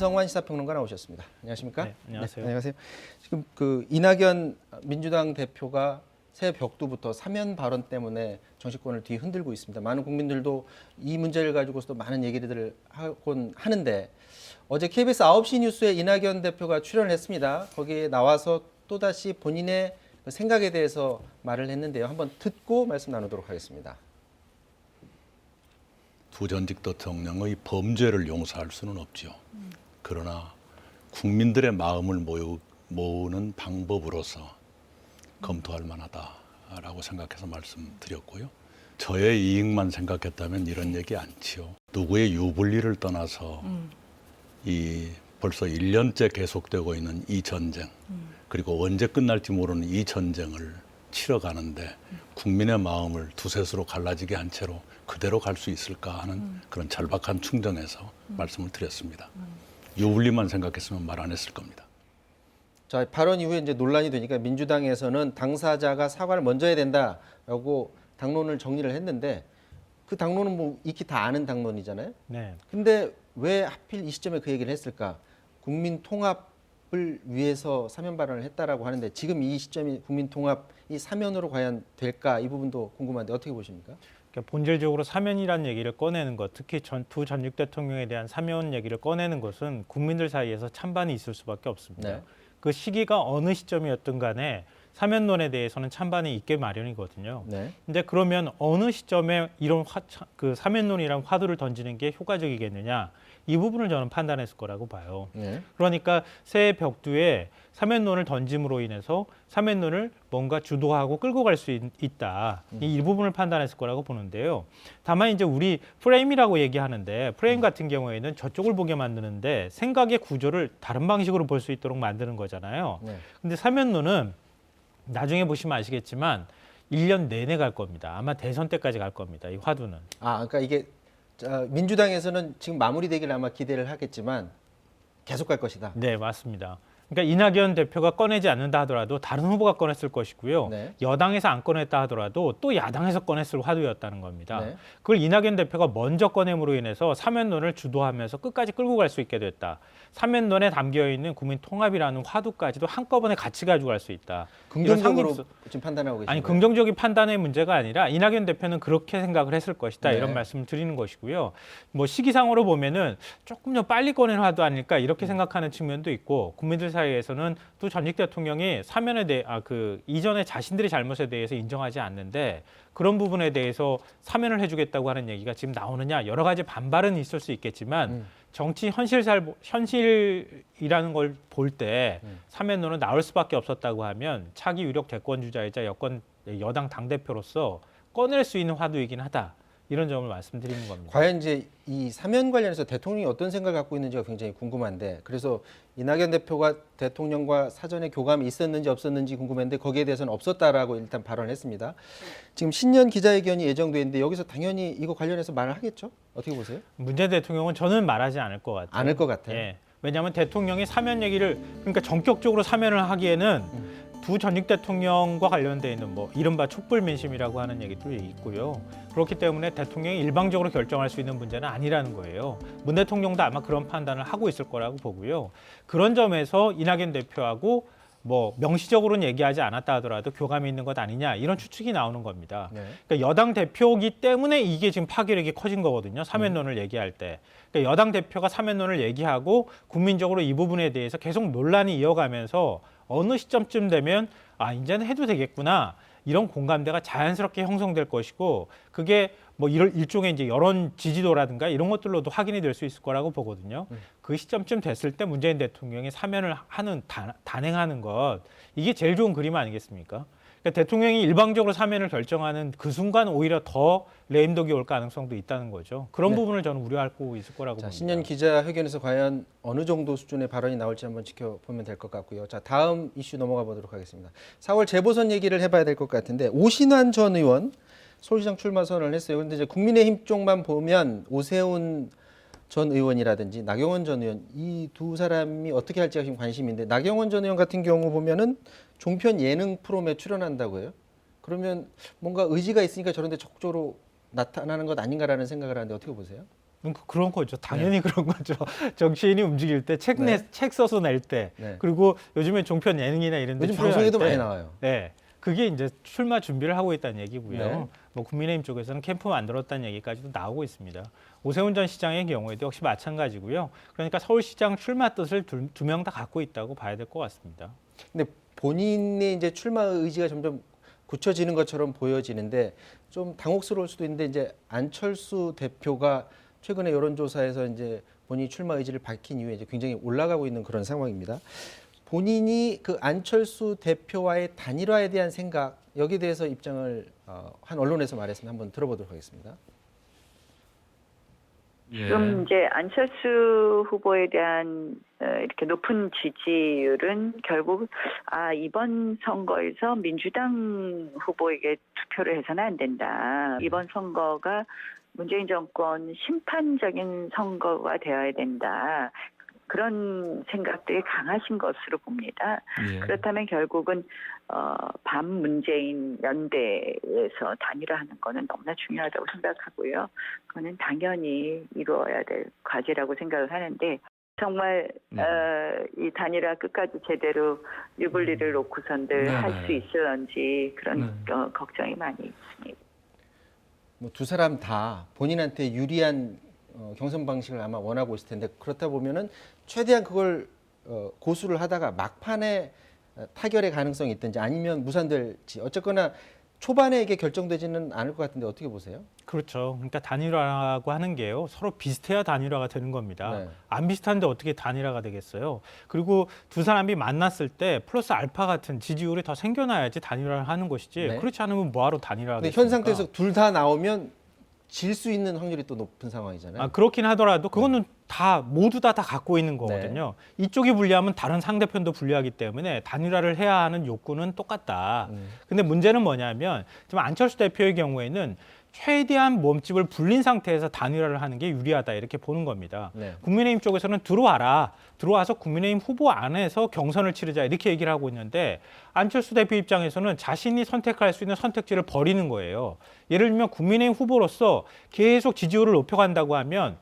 김성환 시사평론가 나오셨습니다. 안녕하십니까? 네, 안녕하세요. 네, 안녕하세요. 지금 그 이낙연 민주당 대표가 새 벽두부터 사면 발언 때문에 정치권을 뒤흔들고 있습니다. 많은 국민들도 이 문제를 가지고서도 많은 얘기들을 하곤 하는데 어제 KBS 9시 뉴스에 이낙연 대표가 출연을 했습니다. 거기에 나와서 또다시 본인의 생각에 대해서 말을 했는데요. 한번 듣고 말씀 나누도록 하겠습니다. 두 전직 대통령의 범죄를 용서할 수는 없죠. 그러나 국민들의 마음을 모으는 방법으로서 검토할 만하다라고 생각해서 말씀드렸고요. 저의 이익만 생각했다면 이런 얘기 않지요. 누구의 유불리를 떠나서 이 벌써 1년째 계속되고 있는 이 전쟁, 그리고 언제 끝날지 모르는 이 전쟁을 치러가는데 국민의 마음을 두셋으로 갈라지게 한 채로 그대로 갈 수 있을까 하는 그런 절박한 충정에서 말씀을 드렸습니다. 유불리만 생각했으면 말 안 했을 겁니다. 자, 발언 이후에 이제 논란이 되니까 민주당에서는 당사자가 사과를 먼저 해야 된다라고 당론을 정리를 했는데 그 당론은 뭐 익히 다 아는 당론이잖아요. 네. 근데 왜 하필 이 시점에 그 얘기를 했을까? 국민 통합을 위해서 사면 발언을 했다라고 하는데 지금 이 시점이 국민 통합이 사면으로 과연 될까? 이 부분도 궁금한데 어떻게 보십니까? 그러니까 본질적으로 사면이라는 얘기를 꺼내는 것, 특히 두 전직 대통령에 대한 사면 얘기를 꺼내는 것은 국민들 사이에서 찬반이 있을 수밖에 없습니다. 네. 그 시기가 어느 시점이었든 간에 사면론에 대해서는 찬반이 있게 마련이거든요. 네. 근데 그러면 어느 시점에 이런 그 사면론이란 화두를 던지는 게 효과적이겠느냐? 이 부분을 저는 판단했을 거라고 봐요. 네. 그러니까 새 벽두에 사면론을 던짐으로 인해서 사면론을 뭔가 주도하고 끌고 갈 수 있다. 이 부분을 판단했을 거라고 보는데요. 다만 이제 우리 프레임이라고 얘기하는데 프레임 같은 경우에는 저쪽을 보게 만드는데 생각의 구조를 다른 방식으로 볼 수 있도록 만드는 거잖아요. 네. 근데 사면론은 나중에 보시면 아시겠지만 1년 내내 갈 겁니다. 아마 대선 때까지 갈 겁니다. 이 화두는. 아, 그러니까 이게 민주당에서는 지금 마무리되길 아마 기대를 하겠지만 계속 갈 것이다. 네, 맞습니다. 그러니까 이낙연 대표가 꺼내지 않는다 하더라도 다른 후보가 꺼냈을 것이고요. 네. 여당에서 안 꺼냈다 하더라도 또 야당에서 꺼냈을 화두였다는 겁니다. 네. 그걸 이낙연 대표가 먼저 꺼냄으로 인해서 사면론을 주도하면서 끝까지 끌고 갈 수 있게 됐다. 사면론에 담겨있는 국민 통합이라는 화두까지도 한꺼번에 같이 가지고 갈 수 있다. 긍정적으로 지금 판단하고 계신 아니 거예요? 긍정적인 판단의 문제가 아니라 이낙연 대표는 그렇게 생각을 했을 것이다. 네. 이런 말씀을 드리는 것이고요. 뭐 시기상으로 보면은 조금 더 빨리 꺼낸 화두 아닐까 이렇게 생각하는 측면도 있고 국민들 사이에서는 또 전직 대통령이 사면에 대해 그 이전에 자신들의 잘못에 대해서 인정하지 않는데 그런 부분에 대해서 사면을 해주겠다고 하는 얘기가 지금 나오느냐 여러 가지 반발은 있을 수 있겠지만 정치 현실이라는 걸 볼 때 사면론은 나올 수밖에 없었다고 하면 차기 유력 대권 주자이자 여당 당대표로서 꺼낼 수 있는 화두이긴 하다. 이런 점을 말씀드리는 겁니다. 과연 이제 이 사면 관련해서 대통령이 어떤 생각을 갖고 있는지가 굉장히 궁금한데 그래서 이낙연 대표가 대통령과 사전에 교감이 있었는지 없었는지 궁금했는데 거기에 대해서는 없었다라고 일단 발언했습니다. 지금 신년 기자회견이 예정돼 있는데 여기서 당연히 이거 관련해서 말을 하겠죠? 어떻게 보세요? 문재인 대통령은 저는 말하지 않을 것 같아요. 않을 것 같아요. 예. 왜냐하면 대통령이 사면 얘기를 그러니까 전격적으로 사면을 하기에는 두 전직 대통령과 관련돼 있는 뭐 이른바 촛불 민심이라고 하는 얘기도 있고요. 그렇기 때문에 대통령이 일방적으로 결정할 수 있는 문제는 아니라는 거예요. 문 대통령도 아마 그런 판단을 하고 있을 거라고 보고요. 그런 점에서 이낙연 대표하고 뭐 명시적으로는 얘기하지 않았다 하더라도 교감이 있는 것 아니냐 이런 추측이 나오는 겁니다. 네. 그러니까 여당 대표이기 때문에 이게 지금 파괴력이 커진 거거든요. 사면론을 얘기할 때. 그러니까 여당 대표가 사면론을 얘기하고 국민적으로 이 부분에 대해서 계속 논란이 이어가면서 어느 시점쯤 되면 아 이제는 해도 되겠구나 이런 공감대가 자연스럽게 형성될 것이고 그게 뭐 이런 일종의 이제 여론 지지도라든가 이런 것들로도 확인이 될 수 있을 거라고 보거든요. 그 시점쯤 됐을 때 문재인 대통령이 사면을 하는 단행하는 것 이게 제일 좋은 그림 아니겠습니까? 그러니까 대통령이 일방적으로 사면을 결정하는 그 순간 오히려 더 레임덕이 올 가능성도 있다는 거죠. 그런 네. 부분을 저는 우려하고 있을 거라고 자, 봅니다. 신년 기자회견에서 과연 어느 정도 수준의 발언이 나올지 한번 지켜보면 될 것 같고요. 자, 다음 이슈 넘어가 보도록 하겠습니다. 4월 재보선 얘기를 해봐야 될 것 같은데 오신환 전 의원 서울시장 출마 선언을 했어요. 그런데 이제 국민의힘 쪽만 보면 오세훈 전 의원이라든지 나경원 전 의원 이 두 사람이 어떻게 할지가 지금 관심인데 나경원 전 의원 같은 경우 보면은 종편 예능 프로그램에 출연한다고 해요. 그러면 뭔가 의지가 있으니까 저런 데 적극적으로 나타나는 것 아닌가라는 생각을 하는데 어떻게 보세요? 그런 거죠. 당연히 그런 거죠. 정치인이 움직일 때 책 써서 낼 때 네. 그리고 요즘에 종편 예능이나 이런 데 요즘 출연할 방송에도 때 많이 나와요. 네. 그게 이제 출마 준비를 하고 있다는 얘기고요. 네. 뭐 국민의힘 쪽에서는 캠프 만들었다는 얘기까지도 나오고 있습니다. 오세훈 전 시장의 경우에도 역시 마찬가지고요. 그러니까 서울시장 출마 뜻을 두 명 다 갖고 있다고 봐야 될 것 같습니다. 근데 본인의 이제 출마 의지가 점점 굳혀지는 것처럼 보여지는데 좀 당혹스러울 수도 있는데 이제 안철수 대표가 최근에 여론조사에서 이제 본인이 출마 의지를 밝힌 이후에 이제 굉장히 올라가고 있는 그런 상황입니다. 본인이 그 안철수 대표와의 단일화에 대한 생각 여기에 대해서 입장을 한 언론에서 말했으면 한번 들어보도록 하겠습니다. 지금 이제 안철수 후보에 대한 이렇게 높은 지지율은 결국 이번 선거에서 민주당 후보에게 투표를 해서는 안 된다. 이번 선거가 문재인 정권 심판적인 선거가 되어야 된다. 그런 생각들이 강하신 것으로 봅니다. 그렇다면 결국은 반문재인 연대에서 단일화하는 거는 너무나 중요하다고 생각하고요. 그거는 당연히 이루어야 될 과제라고 생각을 하는데 정말 이 단일화 끝까지 제대로 유불리를 놓고선들 할 수 있을런지 그런 걱정이 많이 있습니다. 뭐 두 사람 다 본인한테 유리한 경선 방식을 아마 원하고 있을 텐데 그렇다 보면은 최대한 그걸 고수를 하다가 막판에 타결의 가능성이 있든지 아니면 무산될지 어쨌거나 초반에 이게 결정되지는 않을 것 같은데 어떻게 보세요? 그렇죠. 그러니까 단일화라고 하는 게요. 서로 비슷해야 단일화가 되는 겁니다. 네. 안 비슷한데 어떻게 단일화가 되겠어요? 그리고 두 사람이 만났을 때 플러스 알파 같은 지지율이 더 생겨나야지 단일화를 하는 것이지 네. 그렇지 않으면 뭐하러 단일화가 근데 되겠습니까? 현 상태에서 둘 다 나오면 질 수 있는 확률이 또 높은 상황이잖아요. 그렇긴 하더라도 그거는 다 모두 다 갖고 있는 거거든요. 이쪽이 불리하면 다른 상대편도 불리하기 때문에 단일화를 해야 하는 욕구는 똑같다. 근데 문제는 뭐냐면 지금 안철수 대표의 경우에는 최대한 몸집을 불린 상태에서 단일화를 하는 게 유리하다 이렇게 보는 겁니다. 네. 국민의힘 쪽에서는 들어와서 국민의힘 후보 안에서 경선을 치르자 이렇게 얘기를 하고 있는데 안철수 대표 입장에서는 자신이 선택할 수 있는 선택지를 버리는 거예요. 예를 들면 국민의힘 후보로서 계속 지지율을 높여간다고 하면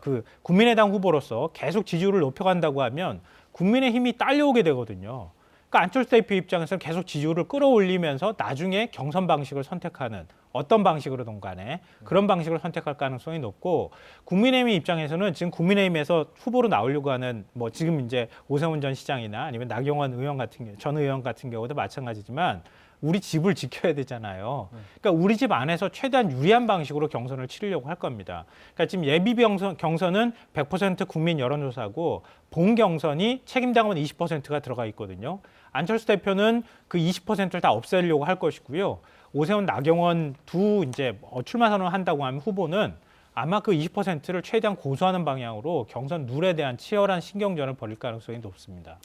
그 국민의당 후보로서 계속 지지율을 높여간다고 하면 국민의힘이 딸려오게 되거든요. 그러니까 안철수 대표 입장에서는 계속 지지율을 끌어올리면서 나중에 경선 방식을 선택하는 어떤 방식으로든 간에 그런 방식을 선택할 가능성이 높고 국민의힘 입장에서는 지금 국민의힘에서 후보로 나오려고 하는 뭐 지금 이제 오세훈 전 시장이나 아니면 나경원 의원 전 의원 같은 경우도 마찬가지지만 우리 집을 지켜야 되잖아요. 그러니까 우리 집 안에서 최대한 유리한 방식으로 경선을 치르려고 할 겁니다. 그러니까 지금 예비 경선은 100% 국민 여론조사고 본 경선이 책임당원 20%가 들어가 있거든요. 안철수 대표는 그 20%를 다 없애려고 할 것이고요. 오세훈, 나경원 두 이제 출마 선언한다고 하면 후보는 아마 그 20%를 최대한 고수하는 방향으로 경선 룰에 대한 치열한 신경전을 벌일 가능성이 높습니다.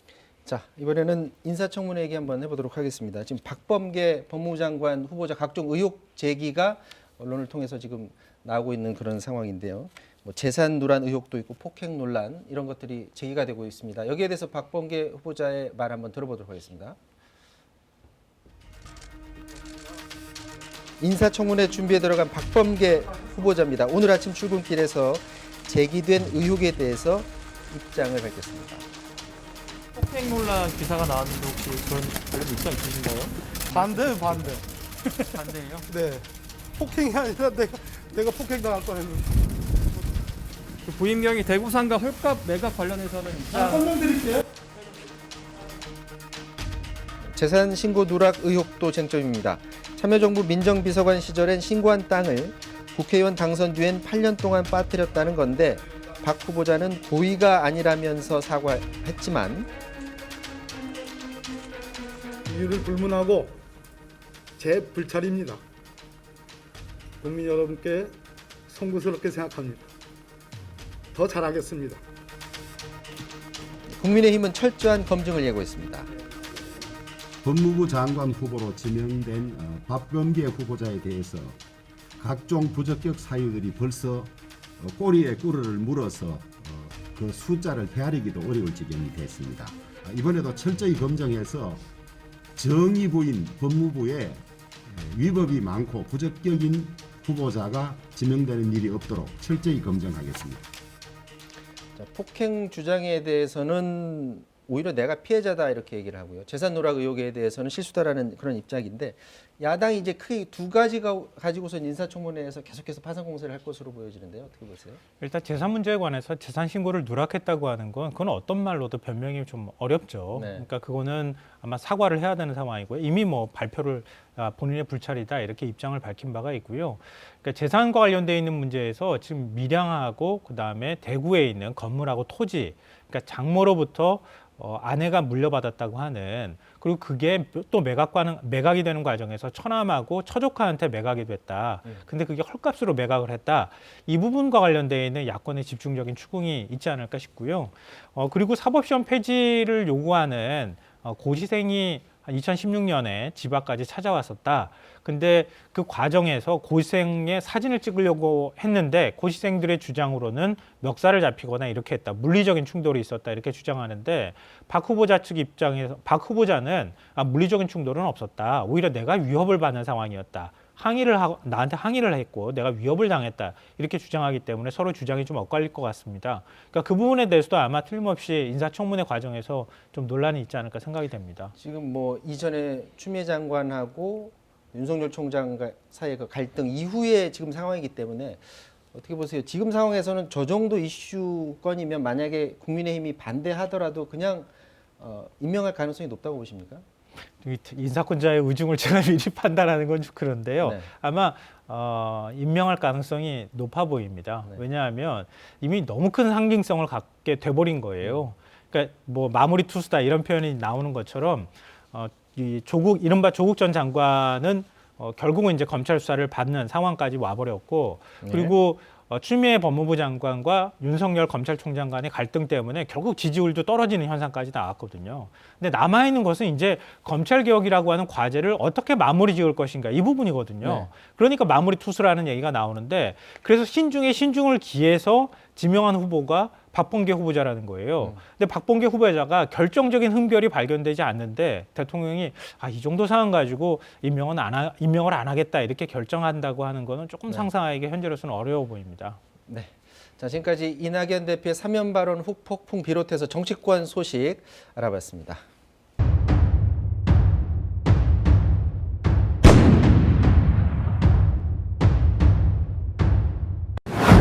자, 이번에는 인사청문회 얘기 한번 해보도록 하겠습니다. 지금 박범계 법무부 장관 후보자 각종 의혹 제기가 언론을 통해서 지금 나오고 있는 그런 상황인데요. 뭐 재산 누락 의혹도 있고 폭행 논란 이런 것들이 제기가 되고 있습니다. 여기에 대해서 박범계 후보자의 말 한번 들어보도록 하겠습니다. 인사청문회 준비에 들어간 박범계 후보자입니다. 오늘 아침 출근길에서 제기된 의혹에 대해서 입장을 밝혔습니다. 폭행 논란 기사가 나왔는데 혹시 그런 관련 입장 있으신가요? 반대. 반대예요? 네. 폭행이 아니라 내가 폭행당할 뻔했는데. 부임경이 대구상가 헐값 매각 관련해서는 설명드릴게요. 재산 신고 누락 의혹도 쟁점입니다. 참여정부 민정비서관 시절엔 신고한 땅을 국회의원 당선 뒤엔 8년 동안 빠뜨렸다는 건데 박 후보자는 고의가 아니라면서 사과했지만 이유를 불문하고 제 불찰입니다. 국민 여러분께 송구스럽게 생각합니다. 더 잘하겠습니다. 국민의힘은 철저한 검증을 예고했습니다. 법무부 장관 후보로 지명된 박범계 후보자에 대해서 각종 부적격 사유들이 벌써 꼬리에 꿀을 물어서 그 숫자를 헤아리기도 어려울 지경이 됐습니다. 이번에도 철저히 검증해서 정의 부인 법무부에 위법이 많고 부적격인 후보자가 지명되는 일이 없도록 철저히 검증하겠습니다. 자, 폭행 주장에 대해서는 오히려 내가 피해자다 이렇게 얘기를 하고요. 재산 누락 의혹에 대해서는 실수다라는 그런 입장인데 야당이 이제 크게 두 가지가 가지고선 인사청문회에서 계속해서 파상 공세를 할 것으로 보여지는데요. 어떻게 보세요? 일단 재산 문제에 관해서 재산 신고를 누락했다고 하는 건 그건 어떤 말로도 변명이 좀 어렵죠. 네. 그러니까 그거는 아마 사과를 해야 되는 상황이고요. 이미 뭐 발표를 본인의 불찰이다 이렇게 입장을 밝힌 바가 있고요. 그러니까 재산과 관련돼 있는 문제에서 지금 밀양하고 그다음에 대구에 있는 건물하고 토지, 그러니까 장모로부터 아내가 물려받았다고 하는, 그리고 그게 또 매각이 되는 과정에서 처남하고 처조카한테 매각이 됐다. 근데 그게 헐값으로 매각을 했다. 이 부분과 관련되어 있는 야권의 집중적인 추궁이 있지 않을까 싶고요. 그리고 사법시험 폐지를 요구하는 고시생이 2016년에 집 앞까지 찾아왔었다. 근데 그 과정에서 고시생의 사진을 찍으려고 했는데 고시생들의 주장으로는 멱살을 잡히거나 이렇게 했다. 물리적인 충돌이 있었다. 이렇게 주장하는데 박 후보자 측 입장에서 박 후보자는 물리적인 충돌은 없었다. 오히려 내가 위협을 받는 상황이었다. 나한테 항의를 했고 내가 위협을 당했다. 이렇게 주장하기 때문에 서로 주장이 좀 엇갈릴 것 같습니다. 그러니까 그 부분에 대해서도 아마 틀림없이 인사청문회 과정에서 좀 논란이 있지 않을까 생각이 됩니다. 지금 뭐 이전에 추미애 장관하고 윤석열 총장 사이의 그 갈등 이후에 지금 상황이기 때문에 어떻게 보세요? 지금 상황에서는 저 정도 이슈건이면 만약에 국민의힘이 반대하더라도 그냥 임명할 가능성이 높다고 보십니까? 인사권자의 의중을 제가 미리 판단하는 건 좀 그런데요. 네. 아마 임명할 가능성이 높아 보입니다. 네. 왜냐하면 이미 너무 큰 상징성을 갖게 돼버린 거예요. 그러니까 뭐 마무리 투수다 이런 표현이 나오는 것처럼 이른바 조국 전 장관은 결국은 이제 검찰 수사를 받는 상황까지 와버렸고, 네. 그리고 추미애 법무부 장관과 윤석열 검찰총장 간의 갈등 때문에 결국 지지율도 떨어지는 현상까지 나왔거든요. 근데 남아있는 것은 이제 검찰개혁이라고 하는 과제를 어떻게 마무리 지을 것인가 이 부분이거든요. 네. 그러니까 마무리 투수라는 얘기가 나오는데, 그래서 신중에 신중을 기해서 지명한 후보가 박범계 후보자라는 거예요. 근데 박범계 후보자가 결정적인 흠결이 발견되지 않는데 대통령이 이 정도 상황 가지고 임명을 안 하겠다 이렇게 결정한다고 하는 거는 조금 상상하기가 현재로서는 어려워 보입니다. 네. 자, 지금까지 이낙연 대표의 사면 발언 후폭풍 비롯해서 정치권 소식 알아봤습니다.